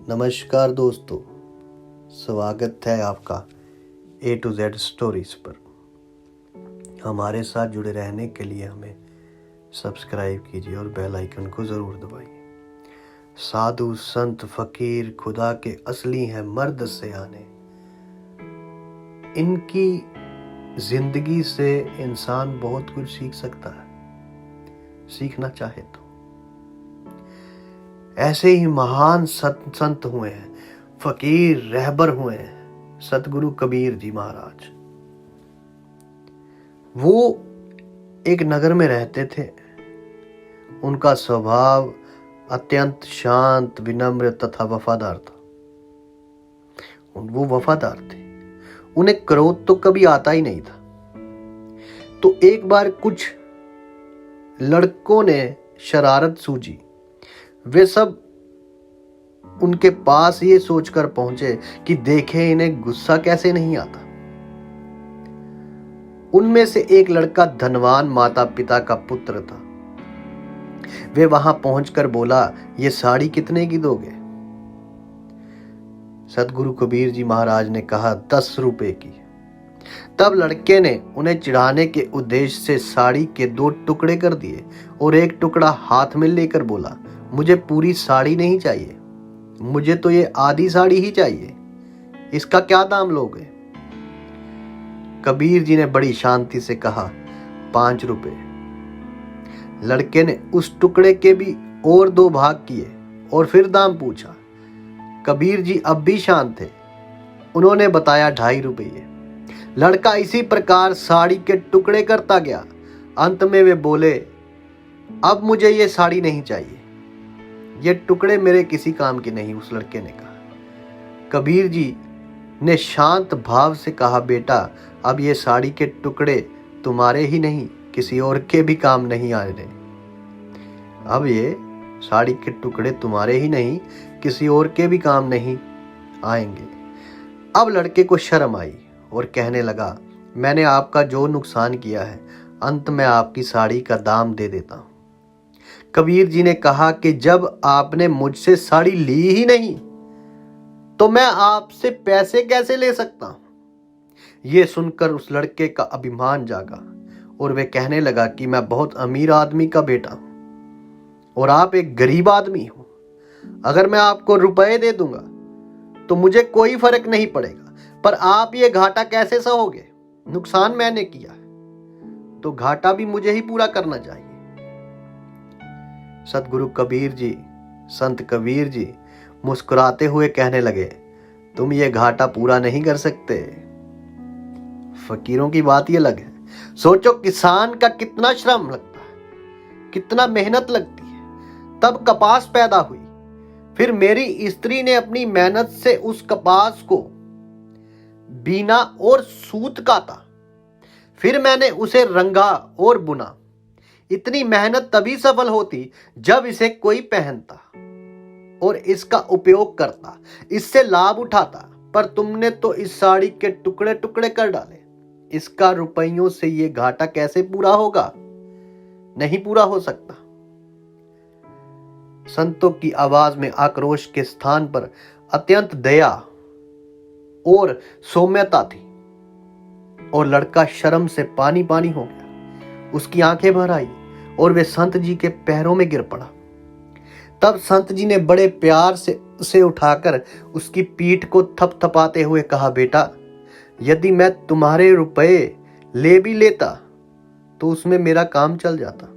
नमस्कार दोस्तों, स्वागत है आपका A to Z स्टोरीज पर। हमारे साथ जुड़े रहने के लिए हमें सब्सक्राइब कीजिए और बेल आइकन को ज़रूर दबाइए। साधु संत फकीर खुदा के असली हैं मर्द सयाने। इनकी जिंदगी से इंसान बहुत कुछ सीख सकता है, सीखना चाहे तो। ऐसे ही महान संत हुए हैं, फकीर रहबर हुए हैं सतगुरु कबीर जी महाराज। वो एक नगर में रहते थे। उनका स्वभाव अत्यंत शांत, विनम्र तथा वफादार था। वो वफादार थे, उन्हें क्रोध तो कभी आता ही नहीं था। तो एक बार कुछ लड़कों ने शरारत सूझी। वे सब उनके पास ये सोचकर पहुंचे कि देखें इन्हें गुस्सा कैसे नहीं आता। उनमें से एक लड़का धनवान माता पिता का पुत्र था। वे वहां पहुंचकर बोला, ये साड़ी कितने की दोगे? सतगुरु कबीर जी महाराज ने कहा, 10 रुपए की। तब लड़के ने उन्हें चिढ़ाने के उद्देश्य से साड़ी के 2 टुकड़े कर दिए और एक टुकड़ा हाथ में लेकर बोला, मुझे पूरी साड़ी नहीं चाहिए, मुझे तो ये आधी साड़ी ही चाहिए। इसका क्या दाम लोगे? कबीर जी ने बड़ी शांति से कहा, 5 रुपए। लड़के ने उस टुकड़े के भी और 2 भाग किए और फिर दाम पूछा। कबीर जी अब भी शांत थे। उन्होंने बताया 2.5 रुपये। लड़का इसी प्रकार साड़ी के टुकड़े करता गया। अंत में वे बोले, अब मुझे ये साड़ी नहीं चाहिए, ये टुकड़े मेरे किसी काम के नहीं। उस लड़के ने कहा। कबीर जी ने शांत भाव से कहा, बेटा अब ये साड़ी के टुकड़े तुम्हारे ही नहीं, किसी और के भी काम नहीं आ रहे। अब ये साड़ी के टुकड़े तुम्हारे ही नहीं, किसी और के भी काम नहीं आएंगे। अब लड़के को शर्म आई और कहने लगा, मैंने आपका जो नुकसान किया है, अंत में आपकी साड़ी का दाम दे देता हूं। कबीर जी ने कहा कि जब आपने मुझसे साड़ी ली ही नहीं तो मैं आपसे पैसे कैसे ले सकता हूं? यह सुनकर उस लड़के का अभिमान जागा और वे कहने लगा कि मैं बहुत अमीर आदमी का बेटा हूं और आप एक गरीब आदमी हो। अगर मैं आपको रुपए दे दूंगा तो मुझे कोई फर्क नहीं पड़ेगा, पर आप ये घाटा कैसे सहोगे? नुकसान मैंने किया है तो घाटा भी मुझे ही पूरा करना चाहिए। सतगुरु कबीर जी, संत कबीर जी मुस्कुराते हुए कहने लगे, तुम ये घाटा पूरा नहीं कर सकते। फकीरों की बात ये अलग है। सोचो किसान का कितना श्रम लगता है, कितना मेहनत लगती है, तब कपास पैदा हुई। फिर मेरी स्त्री ने अपनी मेहनत से उस कपास को बीना और सूत काता। फिर मैंने उसे रंगा और बुना। इतनी मेहनत तभी सफल होती जब इसे कोई पहनता और इसका उपयोग करता, इससे लाभ उठाता। पर तुमने तो इस साड़ी के टुकड़े टुकड़े कर डाले। इसका रुपयों से ये घाटा कैसे पूरा होगा? नहीं पूरा हो सकता। संतों की आवाज में आक्रोश के स्थान पर अत्यंत दया और सौम्यता थी और लड़का शर्म से पानी पानी हो गया। उसकी आंखें भर आई और वे संत जी के पैरों में गिर पड़ा। तब संत जी ने बड़े प्यार से उसे उठाकर उसकी पीठ को थपथपाते हुए कहा, बेटा यदि मैं तुम्हारे रुपए ले भी लेता तो उसमें मेरा काम चल जाता,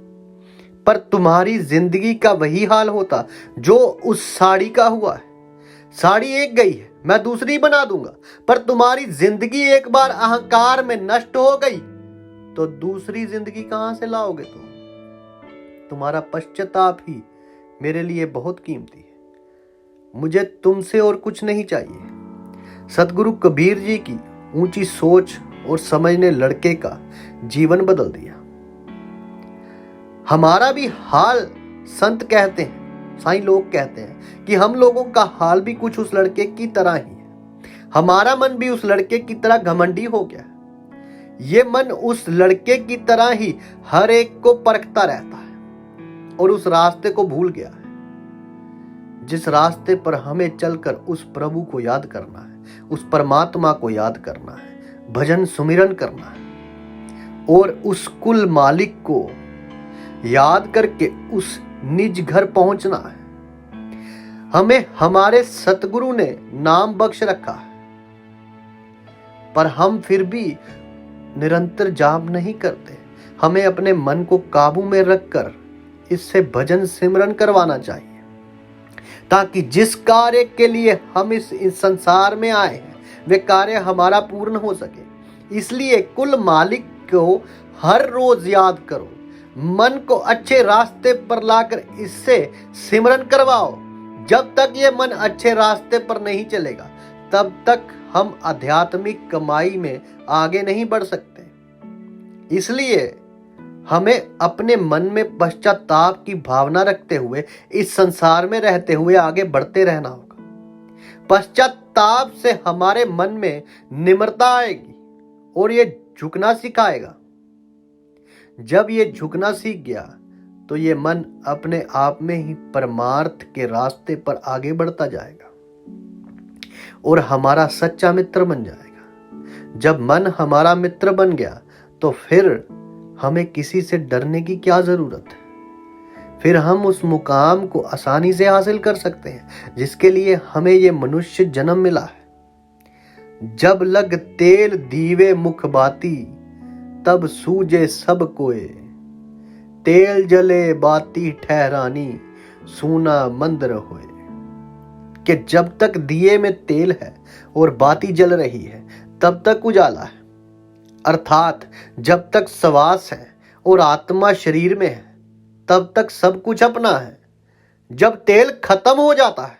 पर तुम्हारी जिंदगी का वही हाल होता जो उस साड़ी का हुआ है। साड़ी एक गई है, मैं दूसरी बना दूंगा, पर तुम्हारी जिंदगी एक बार अहंकार में नष्ट हो गई तो दूसरी जिंदगी कहां से लाओगे तुम? तुम्हारा पश्चाताप ही मेरे लिए बहुत कीमती है। मुझे तुमसे और कुछ नहीं चाहिए। सतगुरु कबीर जी की ऊंची सोच और समझ ने लड़के का जीवन बदल दिया। हमारा भी हाल संत कहते हैं, साईं लोग कहते हैं कि हम लोगों का हाल भी कुछ उस लड़के की तरह ही है। हमारा मन भी उस लड़के की तरह घमंडी हो गया। ये मन उस लड़के की तरह ही हर एक को परखता रहता है और उस रास्ते को भूल गया है। जिस रास्ते पर हमें चलकर उस प्रभु को याद करना है, उस परमात्मा को याद करना है, भजन सुमिरन करना है और उस कुल मालिक को याद करके उस निज घर पहुंचना है। हमें हमारे सतगुरु ने नाम बख्श रखा है, पर हम फिर भी निरंतर जाप नहीं करते। हमें अपने मन को काबू में रखकर इससे भजन सिमरन करवाना चाहिए, ताकि जिस कार्य के लिए हम इस संसार में आए हैं वे कार्य हमारा पूर्ण हो सके। इसलिए कुल मालिक को हर रोज याद करो, मन को अच्छे रास्ते पर लाकर इससे सिमरन करवाओ। जब तक ये मन अच्छे रास्ते पर नहीं चलेगा तब तक हम आध्यात्मिक कमाई में आगे नहीं बढ़ सकते। इसलिए हमें अपने मन में पश्चाताप की भावना रखते हुए इस संसार में रहते हुए आगे बढ़ते रहना होगा। पश्चाताप से हमारे मन में निम्रता आएगी और ये झुकना सिखाएगा। जब ये झुकना सीख गया तो ये मन अपने आप में ही परमार्थ के रास्ते पर आगे बढ़ता जाएगा और हमारा सच्चा मित्र बन जाएगा। जब मन हमारा मित्र बन गया तो फिर हमें किसी से डरने की क्या जरूरत है। फिर हम उस मुकाम को आसानी से हासिल कर सकते हैं जिसके लिए हमें ये मनुष्य जन्म मिला है। जब लग तेल दीवे मुख बाती, तब सूझे सब कोय। तेल जले बाती ठहरानी, सूना मंदिर होए। कि जब तक दिए में तेल है और बाती जल रही है तब तक उजाला है, अर्थात जब तक श्वास है और आत्मा शरीर में है तब तक सब कुछ अपना है। जब तेल खत्म हो जाता है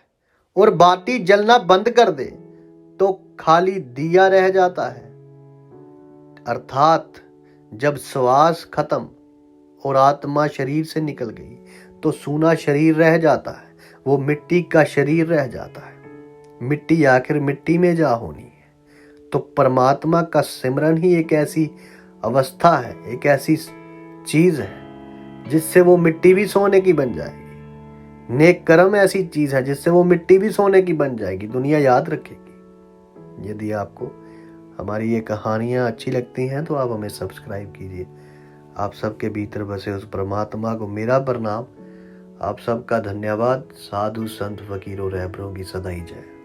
और बाती जलना बंद कर दे तो खाली दिया रह जाता है, अर्थात जब श्वास खत्म और आत्मा शरीर से निकल गई तो सूना शरीर रह जाता है, वो मिट्टी का शरीर रह जाता है। मिट्टी आखिर मिट्टी में जा होनी है। तो परमात्मा का सिमरन ही एक ऐसी अवस्था है, एक ऐसी चीज है जिससे वो मिट्टी भी सोने की बन जाएगी। नेक कर्म ऐसी चीज है जिससे वो मिट्टी भी सोने की बन जाएगी, दुनिया याद रखेगी। यदि आपको हमारी ये कहानियां अच्छी लगती हैं तो आप हमें सब्सक्राइब कीजिए। आप सबके भीतर बसे उस परमात्मा को मेरा प्रणाम। आप सबका धन्यवाद। साधु संत फकीरों रहबरों की सदा ही जय।